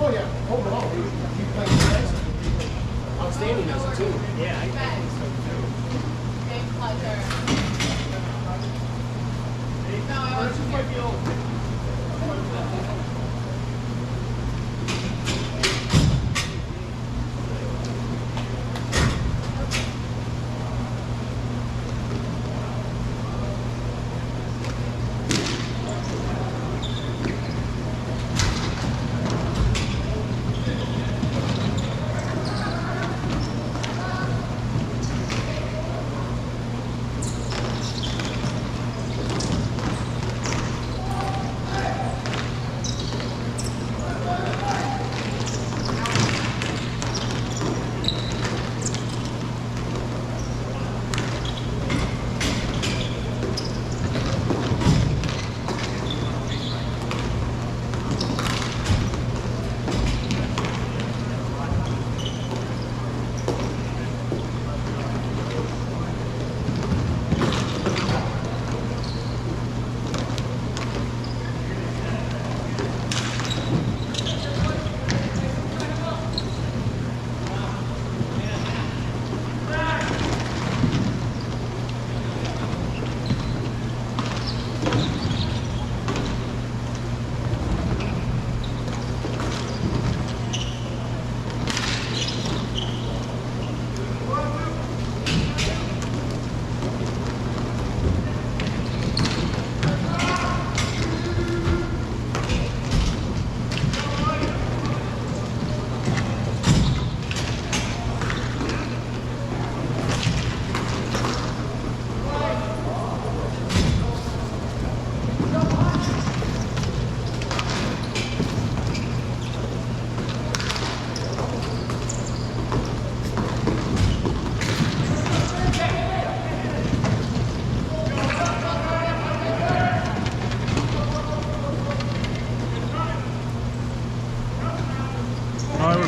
Oh yeah, overall, you play nice. Outstanding as a team. Yeah, I think so too. Big pleasure. No, I want to might be old.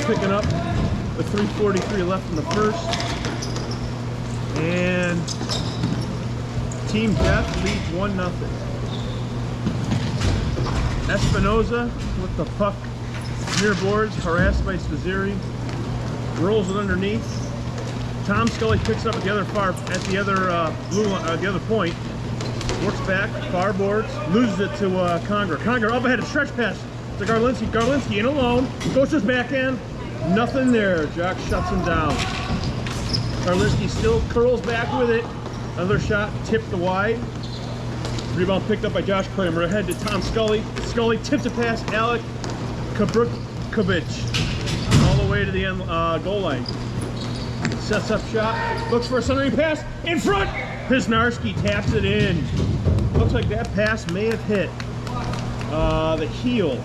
Picking up the 3:43 left in the first, and Team Death leads 1-0. Espinoza with the puck near boards, harassed by Spazzeri, rolls it underneath. Tom Scully picks up at the other the other point, works back, far boards, loses it to Conger. Conger up ahead, a stretch pass to Garlinski. Garlinski in alone, goes to his backhand. Nothing there. Jock shuts him down. Garlinski still curls back with it. Another shot tipped the wide. Rebound picked up by Josh Kramer. Ahead to Tom Scully. Scully tips it past Alec Kabrkovic all the way to the end goal line. Sets up shot. Looks for a centering pass. In front. Pisnarski taps it in. Looks like that pass may have hit the heel.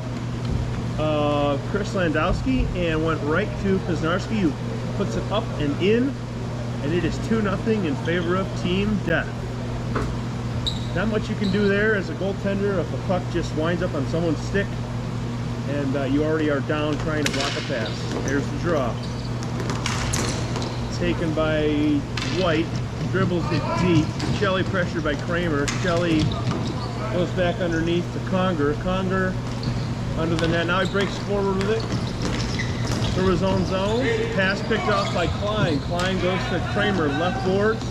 Chris Landowski and went right to Pisnarski, who puts it up and in, and it is 2-0 in favor of Team Death. Not much you can do there as a goaltender if the puck just winds up on someone's stick and you already are down trying to block a pass. There's the draw. Taken by White, dribbles it deep. Shelley pressured by Kramer. Shelley goes back underneath to Conger. Conger under the net. Now he breaks forward with it through his own zone. Pass picked off by Klein. Klein goes to Kramer, left boards.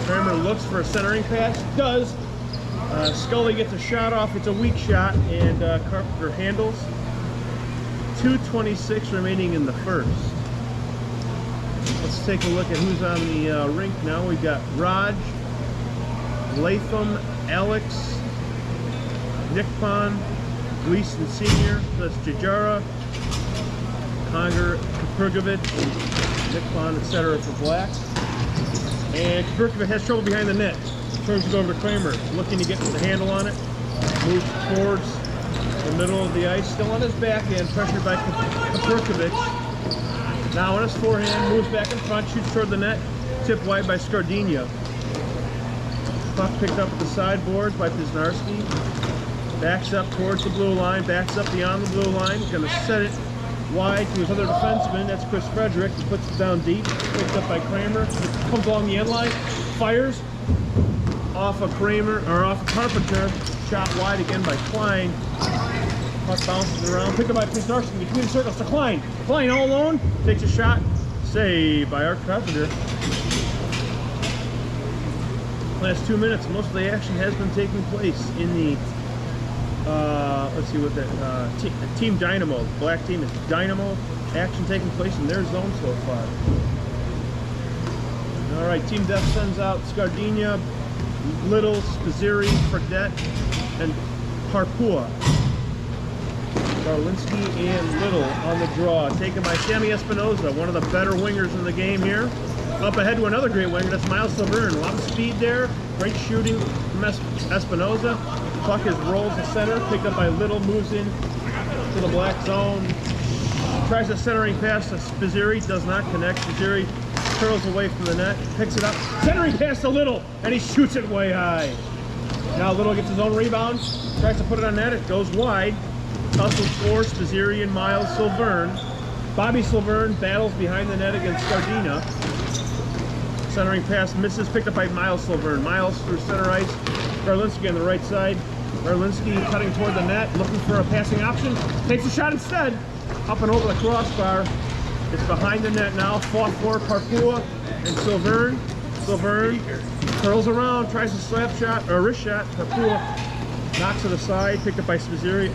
Kramer looks for a centering pass. Does. Scully gets a shot off. It's a weak shot, and Carpenter handles. 2:26 remaining in the first. Let's take a look at who's on the rink now. We've got Raj, Latham, Alex, Nick Pond, Gleason Sr., that's Jajara, Conger, Kaprgovic, Nick Pond, etc. for Black. And Kaprgovic has trouble behind the net. Turns it over to Kramer, looking to get the handle on it. Moves towards the middle of the ice, still on his backhand, pressured by Kaprgovic. Now on his forehand, moves back in front, shoots toward the net, tipped wide by Scardina. Puck picked up at the sideboards by Pisnarski. Backs up towards the blue line, backs up beyond the blue line. He's going to set it wide to his other defenseman. That's Chris Frederick. He puts it down deep, picked up by Kramer. Comes along the end line, fires off of Kramer, or off of Carpenter. Shot wide again by Klein. Puck bounces around. Picked up by Pisnarski between the circles to Klein. Klein all alone. Takes a shot. Saved by Art Carpenter. Last 2 minutes, most of the action has been taking place in the, let's see what that, Team Dynamo. The black team is Dynamo. Action taking place in their zone so far. All right, Team Def sends out Scardina, Little, Spazzeri, Fredette, and Harpua. Garlinski and Little on the draw, taken by Sammy Espinoza, one of the better wingers in the game here. Up ahead to another great winger, that's Miles Silverne. A lot of speed there, great shooting from Espinoza. Puck is rolls to center, picked up by Little, moves in to the black zone. Tries a centering pass to Spazzeri, does not connect. Spazzeri curls away from the net, picks it up, centering pass to Little, and he shoots it way high. Now Little gets his own rebound, tries to put it on net, it goes wide. Hustles for Spazzeri and Miles Silverne. Bobby Silverne battles behind the net against Scardina. Centering pass misses, picked up by Miles Silverne. Miles through center ice. Garlinski on the right side. Garlinski cutting toward the net, looking for a passing option. Takes a shot instead. Up and over the crossbar. It's behind the net now. Fought for Parpua and Silverne. Silverne curls around, tries a slap shot or a wrist shot. Parpua knocks it aside, picked up by Spazzeri.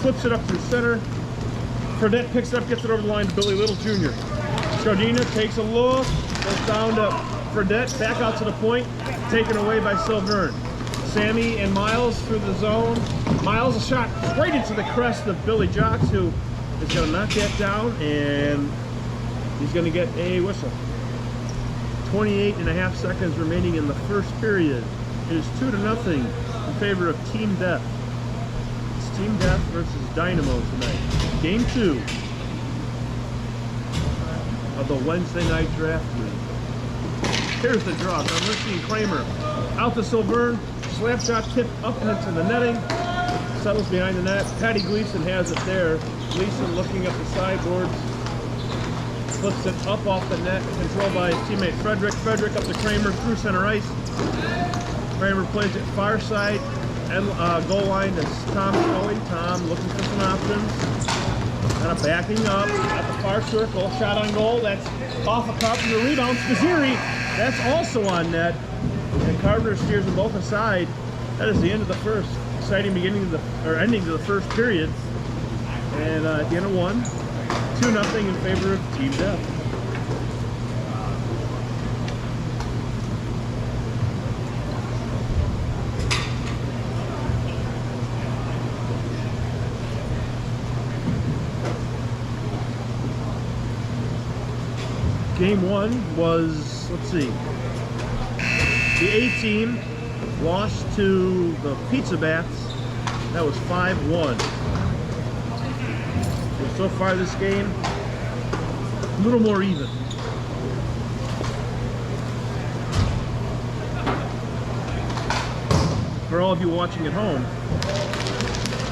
Flips it up through center. Fredette picks it up, gets it over the line to Billy Little Jr. Scardina takes a look, goes down to Fredette, back out to the point, taken away by Silverne. Sammy and Miles through the zone. Miles a shot straight into the crest of Billy Jocks, who is going to knock that down, and he's going to get a whistle. 28.5 seconds remaining in the first period. It is 2-0 in favor of Team Def. It's Team Def versus Dynamo tonight. Game 2 of the Wednesday night draft league. Here's the draw. Garlinski and Kramer out to Silverne. Slap shot tipped up and into the netting. Settles behind the net. Patty Gleason has it there. Gleason looking up the sideboards. Flips it up off the net. Controlled by his teammate Frederick. Frederick up to Kramer through center ice. Kramer plays it far side. And goal line to Tom Scully. Tom looking for some options. Kind of backing up at the far circle. Shot on goal. That's off a Carpenter rebound. Spazzeri. That's also on net. And Carpenter steers them both aside. That is the end of the first. Exciting beginning of the ending to the first period. And at the end of 1, 2-0 in favor of Team Def. Game 1 was, let's see, the A team lost to the Pizza Bats. That was 5-1. So far this game, a little more even. For all of you watching at home,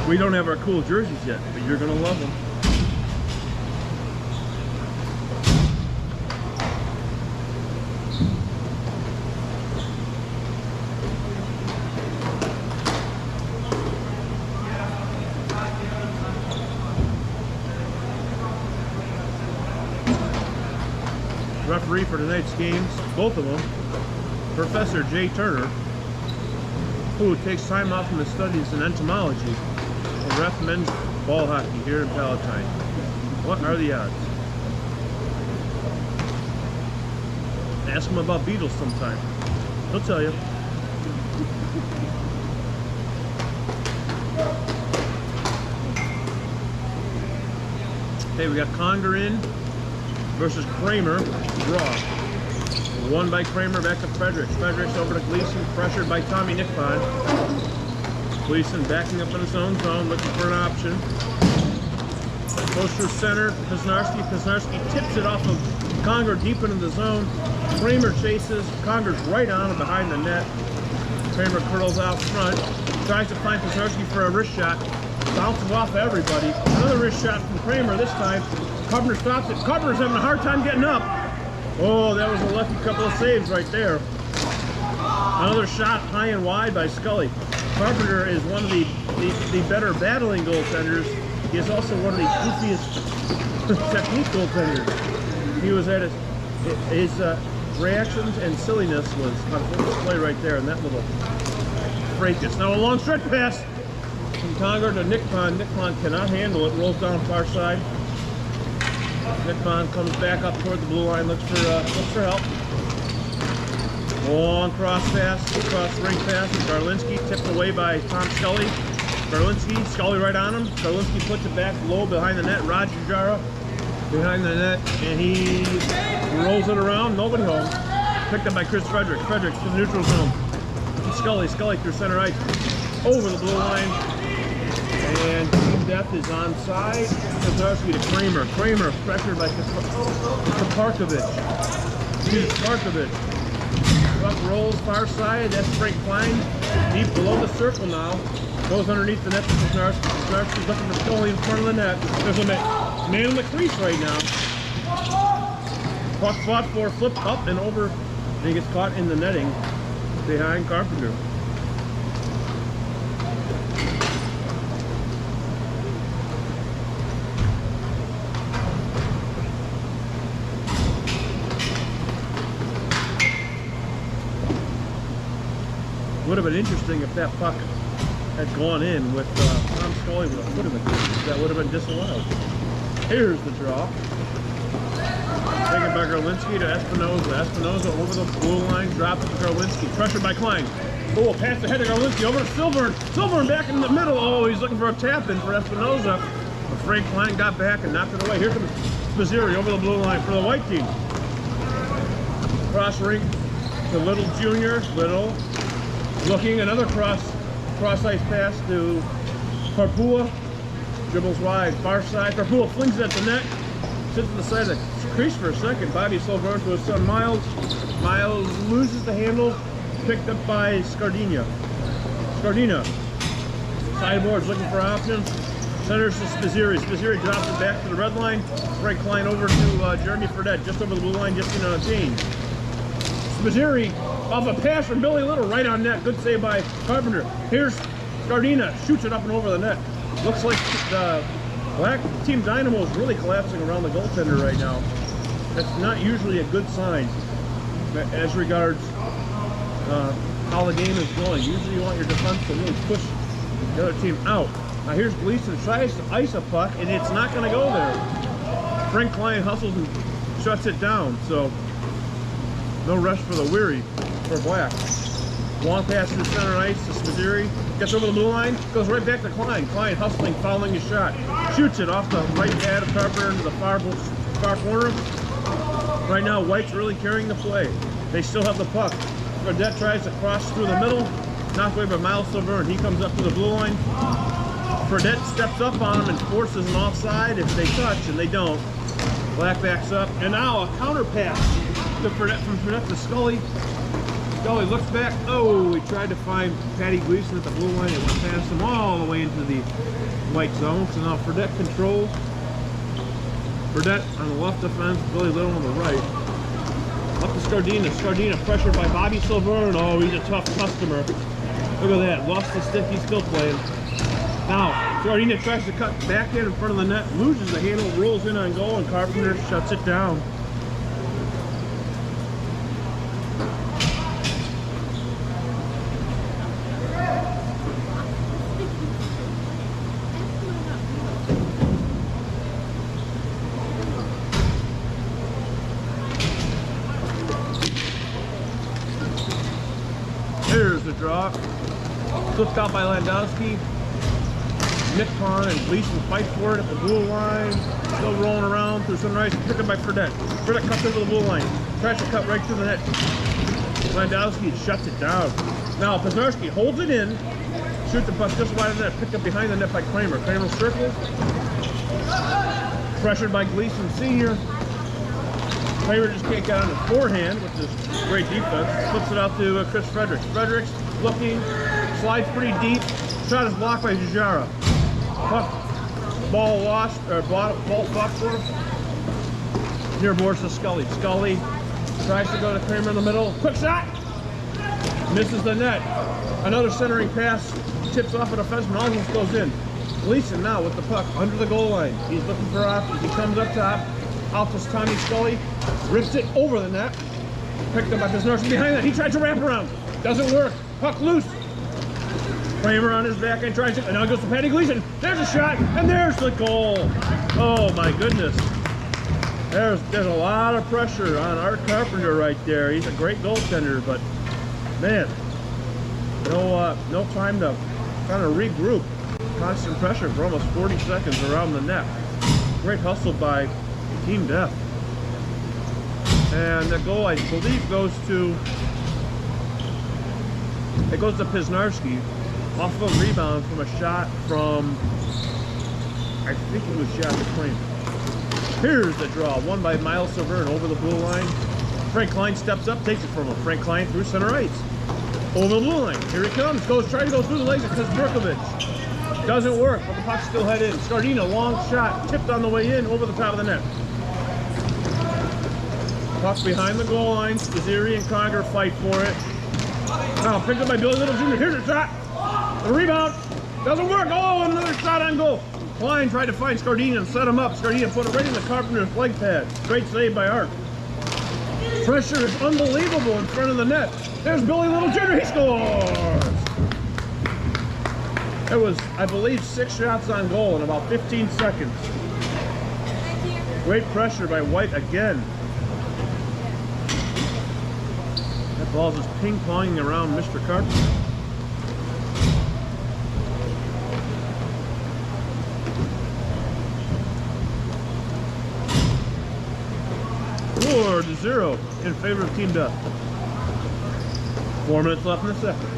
we don't have our cool jerseys yet, but you're going to love them. Referee for tonight's games, both of them, Professor Jay Turner, who takes time off from his studies in entomology to ref men's ball hockey here in Palatine. What are the odds? Ask him about Beatles sometime. He'll tell you. Okay, we got Conger in versus Kramer. Draw. Won by Kramer, back to Fredericks. Fredericks over to Gleason, pressured by Tommy Nickbon. Gleason backing up in his own zone, looking for an option. Goes through center, Pisnarski. Pisnarski tips it off of Conger deep into the zone. Kramer chases. Conger's right on and behind the net. Kramer curls out front. Tries to find Pisnarski for a wrist shot. Bounces off everybody. Another wrist shot from Kramer this time. Carpenter stops it. Carpenter's having a hard time getting up. Oh, that was a lucky couple of saves right there. Another shot high and wide by Scully. Carpenter is one of the the better battling goaltenders, he is also one of the goofiest technique goaltenders. He was at his reactions and silliness was on full display right there in that little fracas. Now a long stretch pass from Conger to Nick Pond. Nick Pond cannot handle it, rolls down far side. Nick Pond comes back up toward the blue line, looks for help. Long cross pass, cross ring pass. Garlinski tipped away by Tom Scully. Garlinski, Scully right on him. Garlinski puts it back low behind the net. Roger Jara behind the net, and he rolls it around. Nobody home. Picked up by Chris Fredericks. Fredericks to the neutral zone. Scully through center ice, over the blue line, and Team Death is onside. Kozarski to Kramer. Kramer pressured by Kaparkovich. Puck rolls far side. That's Frank Klein, deep below the circle now. Goes underneath the net to Kozarski. Kozarski's looking for Scully in front of the net. There's a man in the crease right now. Puck fought for, flipped up and over, and he gets caught in the netting behind Carpenter. Would have been interesting if that puck had gone in with Tom Scully with a foot in the crease. That would have been disallowed. Here's the draw. Taken by Garlinski to Espinoza. Espinoza over the blue line, drops to Garlinski. Pressured by Klein. Oh, pass ahead to Garlinski over to Silvern. Silvern back in the middle. Oh, he's looking for a tap in for Espinoza. But Frank Klein got back and knocked it away. Here comes Missouri over the blue line for the white team. Cross rink to Little Jr. Little looking, another cross ice pass to Parpua. Dribbles wide, far side. Parpua flings it at the net. Sits on the side of the crease for a second. Bobby Silvern to his son Miles. Miles loses the handle. Picked up by Scardina. Sideboards looking for options. Centers to Spizzeri. Spizzeri drops it back to the red line. Frank Klein over to Jeremy Fredette. Just over the blue line, just in on a team. Spizzeri off a pass from Billy Little right on net. Good save by Carpenter. Here's Scardina. Shoots it up and over the net. Looks like the Black Team Dynamo is really collapsing around the goaltender right now. That's not usually a good sign as regards how the game is going. Usually you want your defense to really push the other team out. Now here's Gleason, tries to ice a puck, and it's not going to go there. Frank Klein hustles and shuts it down, so no rest for the weary for Black. Long pass to the center ice to Spizzeri. Gets over the blue line, goes right back to Klein. Klein hustling, fouling his shot. Shoots it off the right pad of Carpenter into the far corner. Right now, White's really carrying the play. They still have the puck. Fredette tries to cross through the middle. Knocked away by Miles Silvern. He comes up to the blue line. Fredette steps up on him and forces an offside if they touch, and they don't. Black backs up. And now a counter pass to Fredette, from Fredette to Scully. Scully looks back. Oh, he tried to find Patty Gleason at the blue line. It went past him all the way into the white zone. So now Fredette controls. Fredette on the left defense, Billy Little on the right. Up to Scardina. Scardina pressured by Bobby Silvern. Oh, he's a tough customer. Look at that. Lost the stick. He's still playing. Now, Scardina tries to cut backhand in front of the net. Loses the handle. Rolls in on goal, and Carpenter shuts it down. Here's the draw. Flipped out by Landowski. Nick Pond and Gleason fight for it at the blue line. Still rolling around through some ice. Picked up by Fredette. Fredette cuts over the blue line. Tries to cut right through the net. Landowski shuts it down. Now Pazarski holds it in. Shoots the puck just wide of the net. Picked up behind the net by Kramer. Kramer circles. Pressured by Gleason Sr. Kramer just can't get on the forehand, which is great defense. Flips it out to Chris Fredericks. Fredericks looking, slides pretty deep. Shot is blocked by Jujara. Puck, ball lost, or ball fought for. Near boards to Scully. Scully tries to go to Kramer in the middle. Quick shot! Misses the net. Another centering pass tips off a defenseman, almost goes in. Gleason now with the puck under the goal line. He's looking for options. He comes up top. Out to Tommy Scully. Rips it over the net. Picked up by Pisnarski behind that. He tried to wrap around. Doesn't work. Puck loose. Kramer on his back and tries to, and now it goes to Patty Gleason. There's a shot, and there's the goal. Oh my goodness. There's a lot of pressure on Art Carpenter right there. He's a great goaltender, but man, no time to kind of regroup. Constant pressure for almost 40 seconds around the net. Great hustle by Team Death. And the goal, I believe, goes to Pisnarski off of a rebound from a shot from, I think it was Jack McClain. Here's the draw, won by Miles Severn over the blue line. Frank Klein steps up, takes it from him. Frank Klein through center ice. Over the blue line, here he comes, trying to go through the legs of Kuzberkovich. Doesn't work, but the puck's still head in. Scardina, long shot, tipped on the way in, over the top of the net. Puck behind the goal line. Spaziri and Conger fight for it. Now picked up by Billy Little Jr. Here's a shot. The rebound. Doesn't work. Oh, another shot on goal. Klein tried to find Scardina and set him up. Scardina put it right in the Carpenter's leg pad. Great save by Art. Pressure is unbelievable in front of the net. There's Billy Little Jr. He scores. There was, I believe, 6 shots on goal in about 15 seconds. Great pressure by White again. That ball just ping-ponging around Mr. Carpenter. Four to 0 in favor of Team Death. 4 minutes left in the second.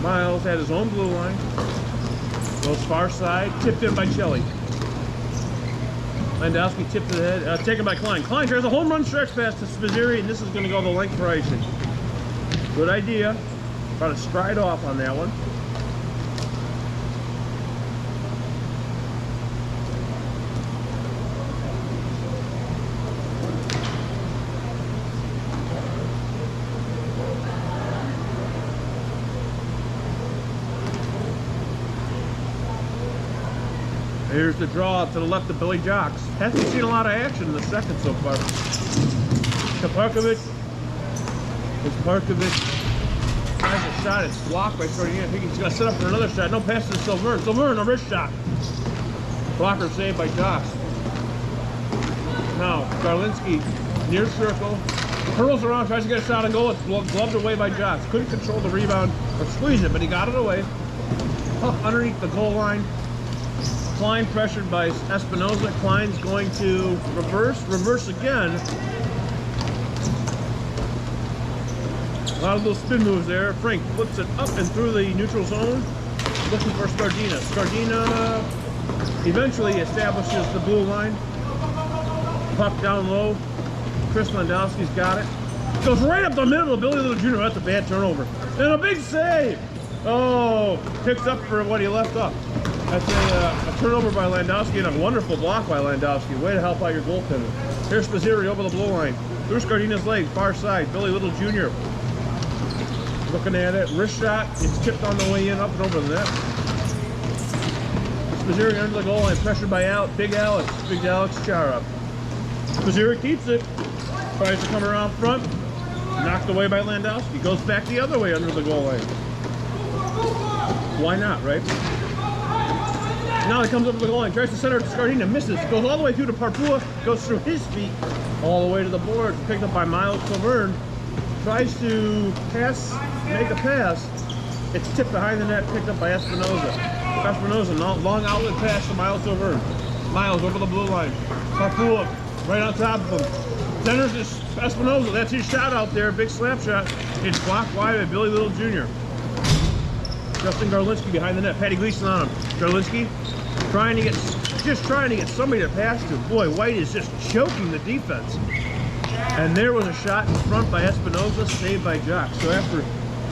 Miles at his own blue line. Goes far side, tipped in by Shelley. Landowski tipped to the head, taken by Klein. Klein tries a home run stretch pass to Spaziri, and this is going to go the length for icing. Good idea. About to stride off on that one. Here's the draw to the left of Billy Jocks. Hasn't seen a lot of action in the second so far. Kaparkovic. Tries a shot. It's blocked by Scardina. I think he's going to set up for another shot. No pass to Silvern. Silvern, a wrist shot. Blocker saved by Jocks. Now, Garlinski near circle. Hurls around, tries to get a shot and goal. It's gloved away by Jocks. Couldn't control the rebound or squeeze it, but he got it away. Puck underneath the goal line. Klein pressured by Espinoza. Klein's going to reverse again. A lot of those spin moves there. Frank flips it up and through the neutral zone, looking for Scardina. Scardina eventually establishes the blue line. Puck down low. Chris Landowski's got it. Goes right up the middle of Billy Little Jr. That's a bad turnover. And a big save. Oh, picked up for what he left up. That's a turnover by Landowski and a wonderful block by Landowski. Way to help out your goaltender. Here's Spaziri over the blue line. Through Scardina's leg, far side. Billy Little Jr. looking at it. Wrist shot. It's tipped on the way in, up and over the net. Spaziri under the goal line, pressured by Big Alex Chara. Spaziri keeps it. Tries to come around front. Knocked away by Landowski. Goes back the other way under the goal line. Why not, right? Now he comes up to the goal line, tries to center to Scardina, misses, goes all the way through to Parpua, goes through his feet, all the way to the board, picked up by Miles Silvern, tries to make a pass, it's tipped behind the net, picked up by Espinoza. Espinoza, long outlet pass to Miles Silvern. Miles over the blue line, Parpua right on top of him. Centers to Espinoza, that's his shot out there, big slap shot. It's blocked wide by Billy Little Jr. Justin Garlinski behind the net, Patty Gleason on him. Garlinski just trying to get somebody to pass to. Boy, White is just choking the defense. And there was a shot in front by Espinoza, saved by Jocks. So after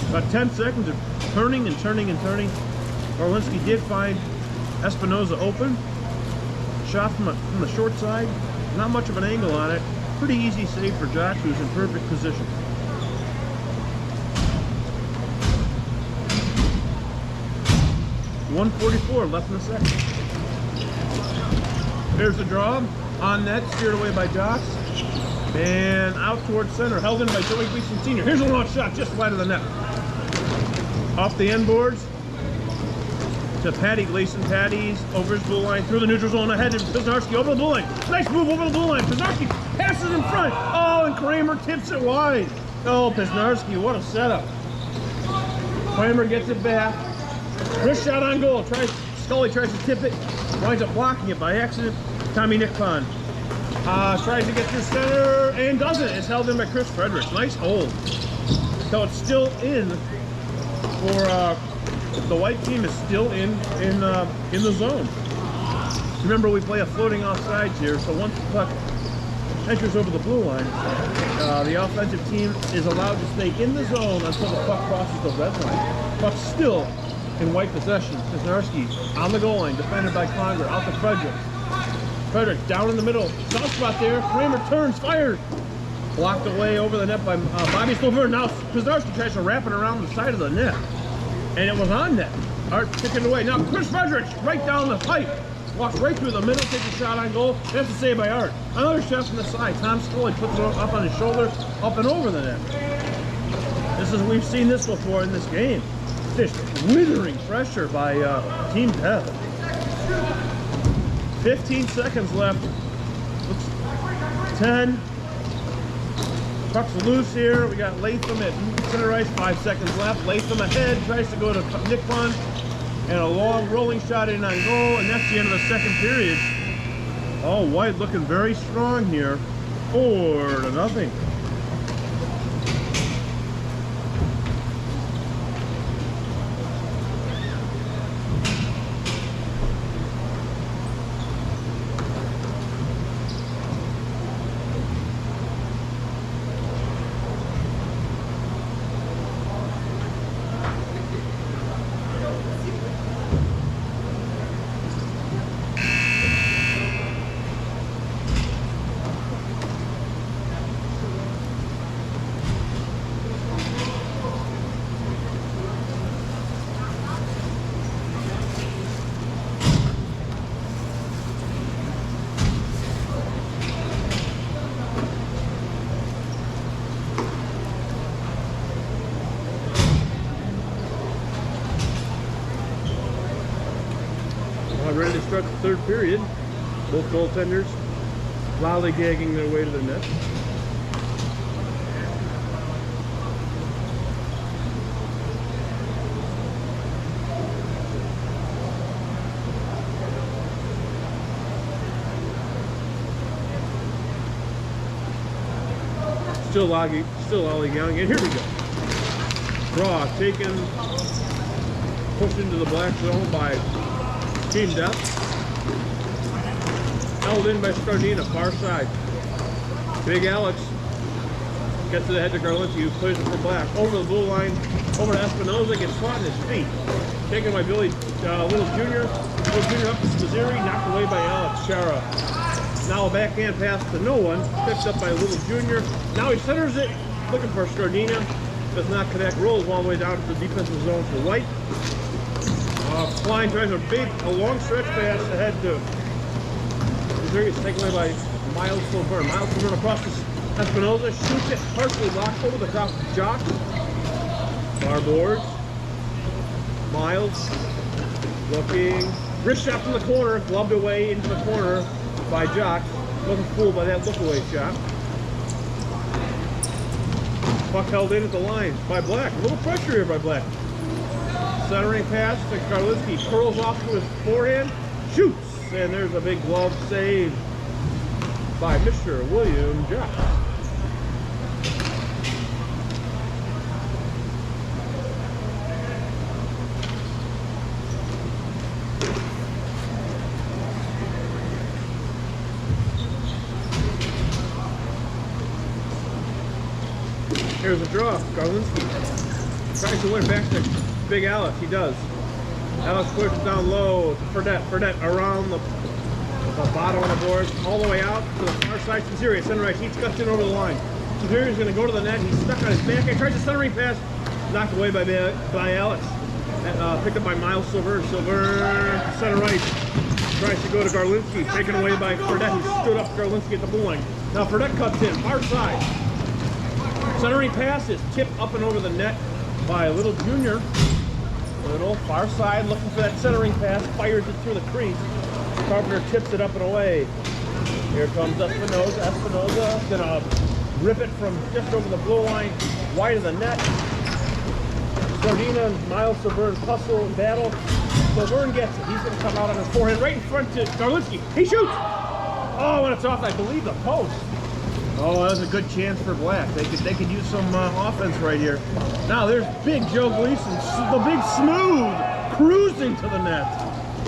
about 10 seconds of turning, Garlinski did find Espinoza open. Shot from the short side. Not much of an angle on it. Pretty easy save for Jock, who's in perfect position. .144 left in the second. There's the draw. On net, steered away by Jock. And out towards center, held in by Joey Gleason Sr. Here's a long shot, just wide of the net. Off the end boards to Patty Gleason. Patty's over his blue line, through the neutral zone, ahead to Pisnarski, over the blue line. Nice move over the blue line. Pisnarski passes in front. Oh, and Kramer tips it wide. Oh, Pisnarski, what a setup. Kramer gets it back. Wrist shot on goal. Scully tries to tip it. Winds up blocking it by accident. Tommy Nickpon tries to get through center and doesn't. It's held in by Chris Fredericks. Nice hold. So it's still in for the white team is still in the zone. Remember, we play a floating offsides here, so once the puck enters over the blue line, the offensive team is allowed to stay in the zone until the puck crosses the red line. Puck still in white possession. Pisnarski on the goal line, defended by Conger, out to Frederick. Frederick down in the middle, soft spot there. Kramer turns, fires. Blocked away over the net by Bobby Silver. Now Pisnarski tries to wrap it around the side of the net, and it was on net. Art took it away. Now Chris Fredericks right down the pipe. Walks right through the middle, takes a shot on goal. That's a save by Art. Another shot from the side. Tom Scully puts it up on his shoulder, up and over the net. We've seen this before in this game. Just withering pressure by Team Dev. 15 seconds left. Looks 10. Puck's loose here. We got Latham at center ice. 5 seconds left. Latham ahead. Tries to go to Nickpon. And a long rolling shot in on goal. And that's the end of the second period. Oh, White looking very strong here. 4-0. Ready to start the third period. Both goaltenders lollygagging their way to the net. Still lollygagging, and here we go. Draw taken, pushed into the black zone by Team Death. Held in by Scardina, far side. Big Alex gets it ahead to Garlinski, who plays it for Black. Over the blue line, over to Espinoza, gets caught in his feet. Taken by Billy Little Jr. Little Jr. up to Spazzeri, knocked away by Alex Chara. Now a backhand pass to no one, picked up by Little Jr. Now he centers it, looking for Scardina. Does not connect, rolls all the way down to the defensive zone for White. Klein tries a long stretch pass ahead to Missouri. It's taken away by Miles Silver. Miles Silver across to Espinoza, shoots it, partially locked over the top of Jock. Far boards. Miles looking, wrist shot from the corner, gloved away into the corner by Jock. Wasn't fooled by that look away shot. Puck held in at the line by Black. A little pressure here by Black. Centering pass to Garlinski, curls off to his forehand, shoots, and there's a big glove save by Mr. William Jock. Here's a draw. Garlinski tries to win back to Big Alex. He does. Alex pushes down low to Fredette. Fredette around the The bottom of the board, all the way out to the far side. Faziri at center ice. He's cuts in over the line. Faziri's going to go to the net. He's stuck on his back. He tries a centering pass. Knocked away by Alex. Picked up by Miles Silver. Silver, center ice. Tries to go to Garlinski. Taken away by Fredette, who stood up Garlinski at the blue line. Now Fredette cuts in, far side. Centering pass is tipped up and over the net by Little Junior. Little, far side, looking for that centering pass. Fires it through the crease. Carpenter tips it up and away. Here comes Espinoza. Espinoza gonna rip it from just over the blue line, wide of the net. Sardina and Miles Silverne hustle and battle. Silverne gets it. He's gonna come out on his forehand right in front to Garlinski. He shoots! Oh, and it's off, I believe, the post. Oh, that was a good chance for Black. They could use some offense right here. Now there's Big Joe Gleason, the big smooth, cruising to the net.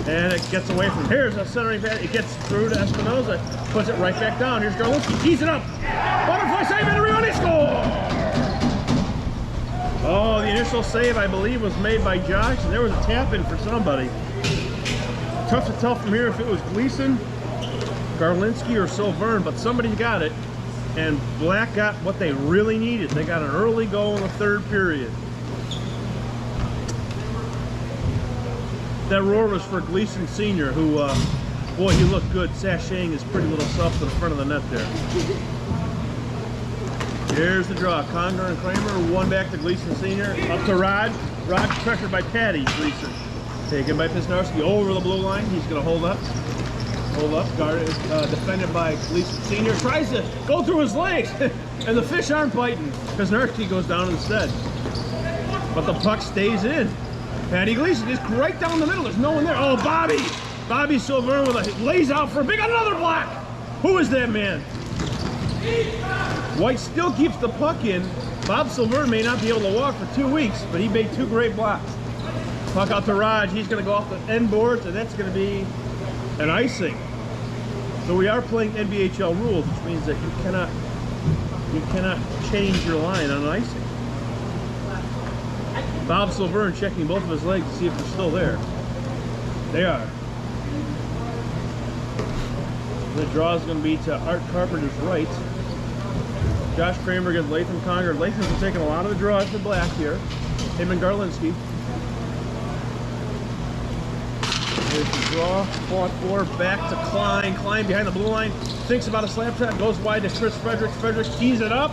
And it gets away from, here's a centering pass. It gets through to Espinoza, puts it right back down. Here's Garlinski, tees it up. Butterfly save and Rioni score! Oh, the initial save, I believe, was made by Josh, and there was a tap in for somebody. Tough to tell from here if it was Gleason, Garlinski, or Silverne, but somebody got it. And Black got what they really needed. They got an early goal in the third period. That roar was for Gleason Sr., who, boy, he looked good sashaying his pretty little self to the front of the net there. Here's the draw. Conger and Kramer, one back to Gleason Sr. Up to Rod. Rod pressured by Patty Gleason. Taken by Pisnarski over the blue line. He's going to hold up. Hold up. Guarded, defended by Gleason Sr. Tries to go through his legs, and the fish aren't biting. Pisnarski goes down instead. But the puck stays in. Patty Gleason is right down the middle. There's no one there. Oh, Bobby! Bobby Silverne with a lays out for a big another block. Who is that man? White still keeps the puck in. Bob Silverne may not be able to walk for 2 weeks, but he made 2 great blocks. Puck out to Raj. He's going to go off the end boards, and that's going to be an icing. So we are playing NBHL rules, which means that you cannot change your line on an icing. Bob Silverne checking both of his legs to see if they're still there. They are. The draw is going to be to Art Carpenter's right. Josh Kramer against Latham Conger. Latham's been taking a lot of the draws for Black here. Him and Garlinski. There's the draw. Fought for. Back to Klein. Klein behind the blue line. Thinks about a slap shot. Goes wide to Chris Fredericks. Fredericks tees it up.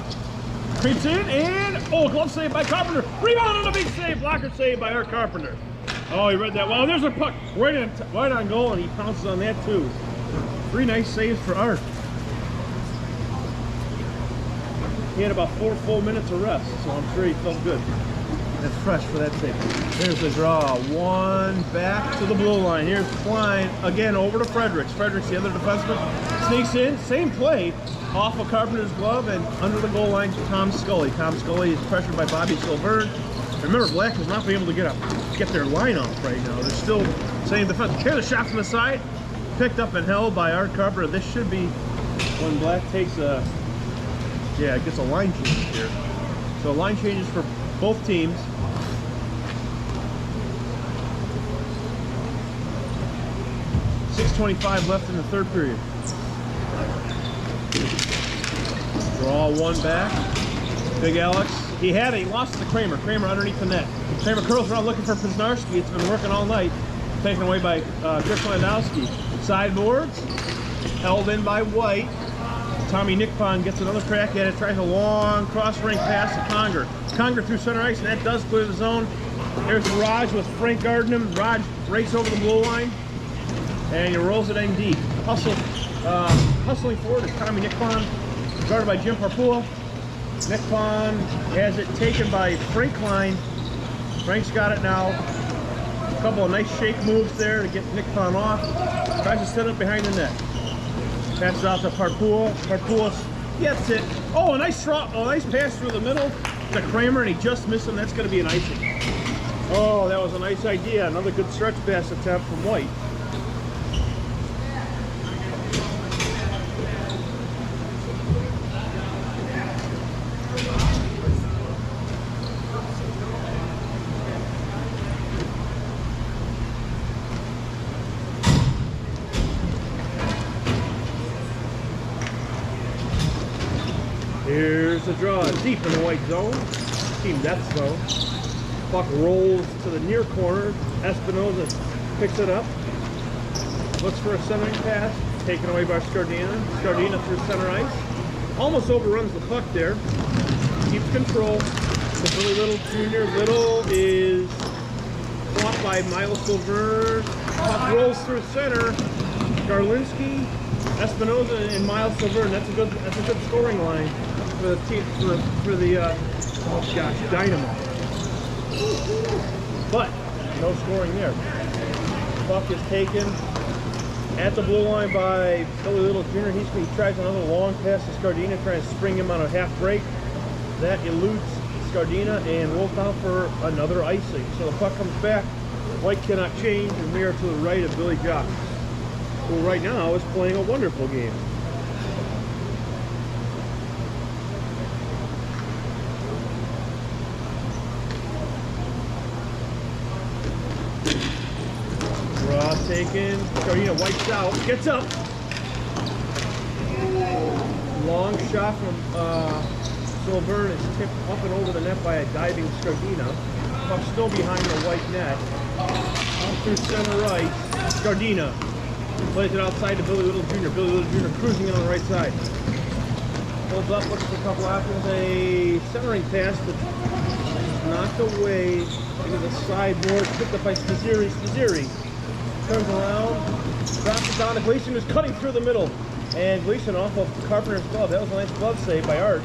Creeps in and, oh, glove save by Carpenter. Rebound and a big save. Blocker save by Art Carpenter. Oh, he read that well. There's a puck right on goal, and he pounces on that too. 3 nice saves for Art. He had about 4 full minutes of rest, so I'm sure he felt good and fresh for that save. There's the draw. One back to the blue line. Here's Klein again over to Fredericks. Fredericks, the other defenseman, sneaks in. Same play. Off of Carpenter's glove and under the goal line, Tom Scully. Tom Scully is pressured by Bobby Silverne. Remember, Black has not been able to get their line off right now. They're still same defense. Here's the shot from the side. Picked up and held by Art Carpenter. This should be when Black takes a, gets a line change here. So line changes for both teams. .625 left in the third period. Draw one back. Big Alex. He lost it to Kramer. Kramer underneath the net. Kramer curls around looking for Pisnarski. It's been working all night. Taken away by Chris Landowski. Sideboards. Held in by White. Tommy Nickpon gets another crack at it. Tries a long cross-ring pass to Conger. Conger through center ice, and that does clear the zone. There's Raj with Frank guarding him. Raj breaks over the blue line. And he rolls it in deep. Hustling forward is Tommy Nickpon. Guarded by Jim Parpula. Nickpon has it taken by Frank Klein. Frank's got it now. A couple of nice shake moves there to get Nickpon off. Tries to set up behind the net. Passes out to Parpula. Parpula gets it. Oh, a nice pass through the middle to Kramer, and he just missed him. That's going to be an icing. Oh, that was a nice idea. Another good stretch pass attempt from White. deep in the white zone. Team death zone. Puck rolls to the near corner. Espinoza picks it up. Looks for a centering pass. Taken away by Scardina. Scardina through center ice. Almost overruns the puck there. Keeps control. To Billy Little Jr. Little is caught by Miles Silver. Puck rolls through center. Garlinski, Espinoza, and Miles Silver. That's a good scoring line for the team for the oh gosh, Dynamo. But no scoring there. Puck is taken at the blue line by Billy Little Jr. He tries another long pass to Scardina, trying to spring him on a half break. That eludes Scardina and rolls down for another icing. So the puck comes back. White cannot change, and we are to the right of Billy Jock, who right now is playing a wonderful game. Draw taken. Scardina wipes out. Gets up. Long shot from Silvern is tipped up and over the net by a diving Scardina. Puck still behind the white net. Up through center right. Scardina plays it outside to Billy Little Jr. Billy Little Jr. cruising it on the right side. Pulls up, looks for a couple options. A centering pass that's knocked away into the sideboard. Picked up by Spizzeri. Spizzeri turns around, drops it down to Gleason, who's cutting through the middle. And Gleason off of Carpenter's glove. That was a nice glove save by Art.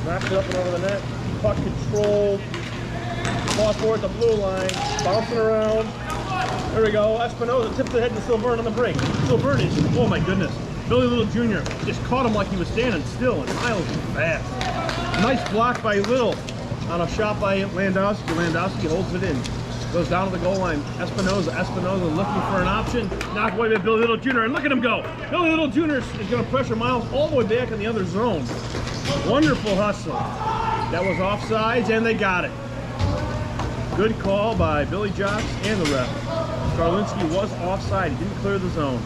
Knocks it up and over the net. Puck controlled. Ball forward the blue line. Bouncing around. There we go. Espinoza tips the head to Silvern on the break. Silvern is, oh my goodness. Billy Little Jr. just caught him like he was standing still, and Miles is fast. Nice block by Little on a shot by Landowski. Landowski holds it in. Goes down to the goal line. Espinoza looking for an option. Knocked away by Billy Little Jr. And look at him go. Billy Little Jr. is going to pressure Miles all the way back in the other zone. Wonderful hustle. That was offsides, and they got it. Good call by Billy Jocks and the ref. Garlinski was offside. He didn't clear the zone.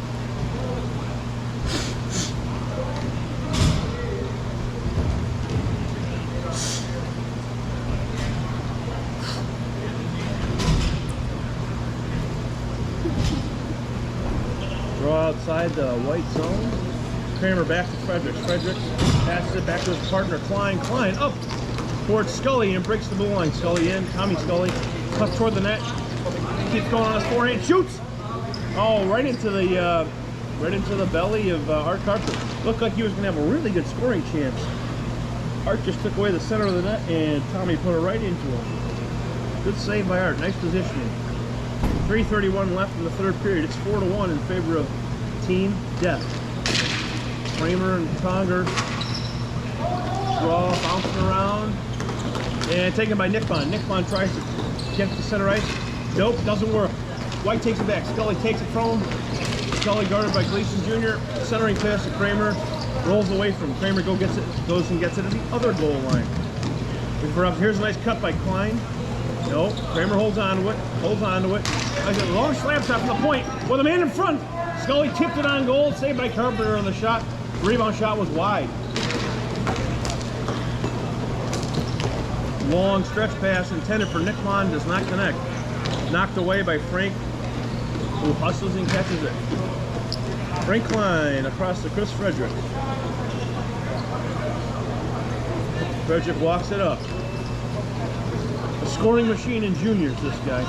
Draw outside the white zone. Kramer back to Fredericks. Fredericks passes it back to his partner, Klein. Klein up towards Scully and breaks the blue line. Scully in. Tommy Scully. Tough toward the net. Keeps going on his forehand. Shoots! Oh, right into the belly of Art Carpenter. Looked like he was going to have a really good scoring chance. Art just took away the center of the net, and Tommy put it right into him. Good save by Art. Nice positioning. 3:31 left in the third period. It's 4-1 in favor of Team Death. Kramer and Conger draw, bouncing around, and taken by Nick Bond. Nick Bond tries to get to center ice. Nope, doesn't work. White takes it back. Scully takes it from him. Scully guarded by Gleason Jr. Centering pass to Kramer. Rolls away from him. Kramer goes and gets it at the other goal line. Here's a nice cut by Klein. Nope. Kramer holds on to it. Holds on to it. Like a long slap shot from the point with a man in front. Scully tipped it on goal. Saved by Carpenter on the shot. Rebound shot was wide. Long stretch pass intended for Nick Bond does not connect. Knocked away by Frank, who hustles and catches it. Frank Klein across to Chris Frederick. Frederick walks it up. A scoring machine in juniors, this guy.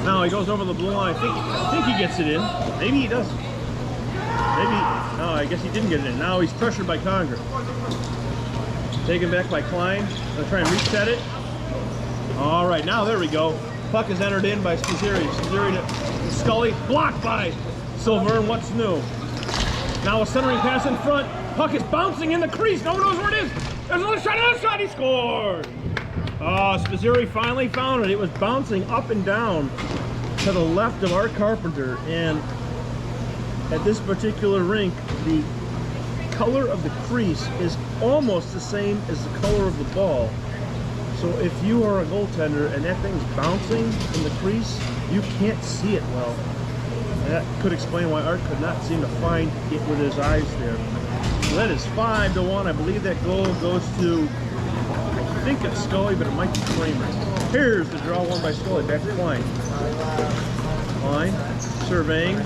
Now he goes over the blue line. I think he gets it in. Maybe he doesn't. Maybe, no, I guess he didn't get it in. Now he's pressured by Conger. Taken back by Klein. They'll try and reset it. All right, now there we go. Puck is entered in by Spizzeri. Spizzeri to Scully. Blocked by Silvern. What's new? Now a centering pass in front. Puck is bouncing in the crease. No one knows where it is. There's another shot. He scored. Oh, Spizzeri finally found it. It was bouncing up and down to the left of Art Carpenter. And at this particular rink, the color of the crease is almost the same as the color of the ball. So if you are a goaltender and that thing's bouncing in the crease, you can't see it well. That could explain why Art could not seem to find it with his eyes there. So that is 5-1. I believe that goal goes to think it's Scully, but it might be Kramer. Here's the draw won by Scully. Back to Klein. Klein, surveying.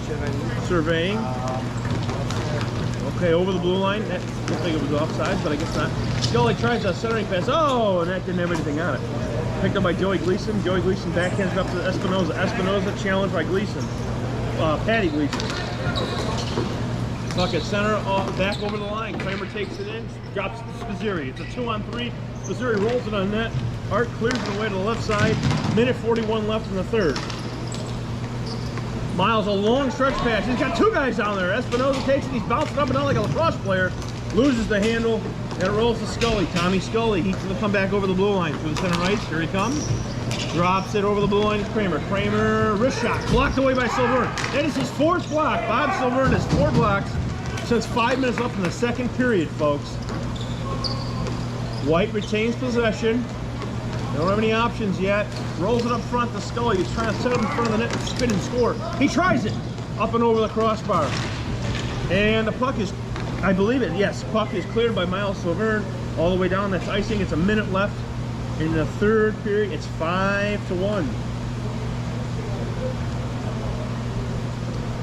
Okay, over the blue line. That looked like it was offside, but I guess not. Scully tries a centering pass. Oh, and that didn't have anything on it. Picked up by Joey Gleason. Joey Gleason backhands it up to Espinoza. Espinoza challenged by Gleason. Patty Gleason. Puck at center, back over the line. Kramer takes it in, drops it to Spazzeri. It's a 2-on-3. Spazzeri rolls it on net. Art clears it away to the left side. Minute 41 left in the third. Miles, a long stretch pass. He's got two guys down there. Espinoza takes it. He's bouncing up and down like a lacrosse player. Loses the handle, and it rolls to Scully. Tommy Scully. He's going to come back over the blue line through the center ice. Here he comes. Drops it over the blue line to Kramer. Kramer, wrist shot. Blocked away by Silverne. That is his fourth block. Bob Silverne has 4 blocks since 5 minutes left in the second period, folks. White retains possession. They don't have any options yet. Rolls it up front to Scully. He's trying to set it in front of the net and spin and score. He tries it. Up and over the crossbar. And the puck is, I believe it, yes, puck is cleared by Miles Silverne all the way down. That's icing. It's a minute left in the third period. It's 5-1.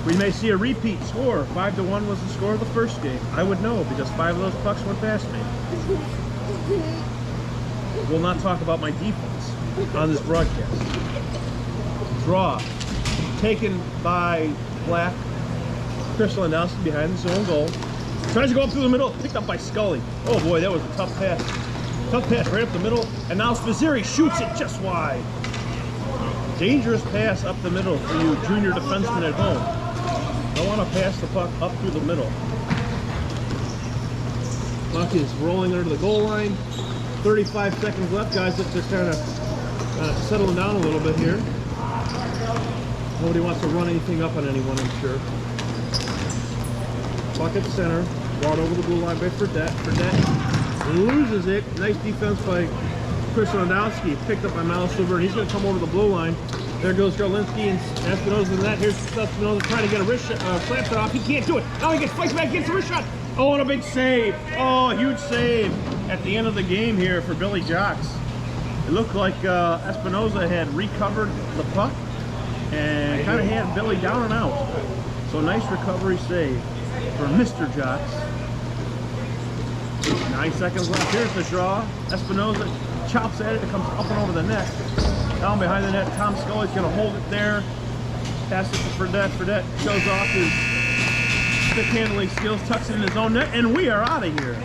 We may see a repeat score. 5-1 was the score of the first game. I would know because 5 of those pucks went past me. We'll not talk about my defense on this broadcast. Draw. Taken by Black. Chris Landowski behind his own goal. Tries to go up through the middle. Picked up by Scully. Oh boy, that was a tough pass. Tough pass right up the middle. And now Spazzeri shoots it just wide. Dangerous pass up the middle for you junior defensemen at home. Don't want to pass the puck up through the middle. Puck is rolling under the goal line. 35 seconds left, guys. Let's just kind of settling down a little bit here. Nobody wants to run anything up on anyone, I'm sure. Puck at center. Brought over the blue line by Fredette. Fredette loses it. Nice defense by Chris Landowski. Picked up by Miles Silverne. He's going to come over the blue line. There goes Garlinski and Espinoza in that. Here's Espinoza trying to get a wrist shot, slap shot off. He can't do it. Now he fights back, gets the wrist shot. Oh, and a big save. Oh, a huge save at the end of the game here for Billy Jocks. It looked like Espinoza had recovered the puck and kind of had Billy down and out. So nice recovery save for Mr. Jocks. 9 seconds left. Here's the draw. Espinoza chops at it. It comes up and over the net. Down behind the net. Tom Scully's going to hold it there. Pass it to Fredette. Fredette shows off his stick handling skills, tucks it in his own net, and we are out of here.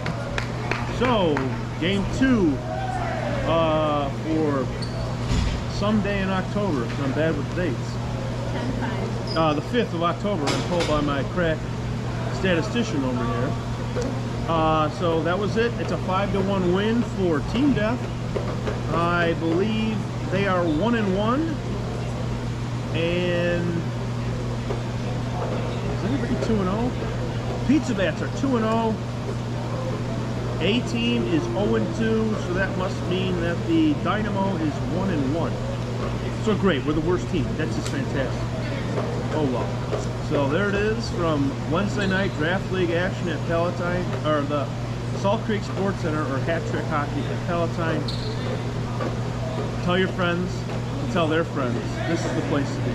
So, game 2 for someday in October. I'm bad with dates. 10-5. The 5th of October, I'm told by my crack statistician over here. So that was it. It's a 5-1 win for Team Death. I believe they are 1-1. And is anybody 2-0? Pizza Bats are 2-0. A team is 0-2, so that must mean that the Dynamo is 1-1. So great, we're the worst team. That's just fantastic. Oh well. So there it is from Wednesday night draft league action at Palatine, or the Salt Creek Sports Center, or Hat Trick Hockey at Palatine. Tell your friends to tell their friends. This is the place to be.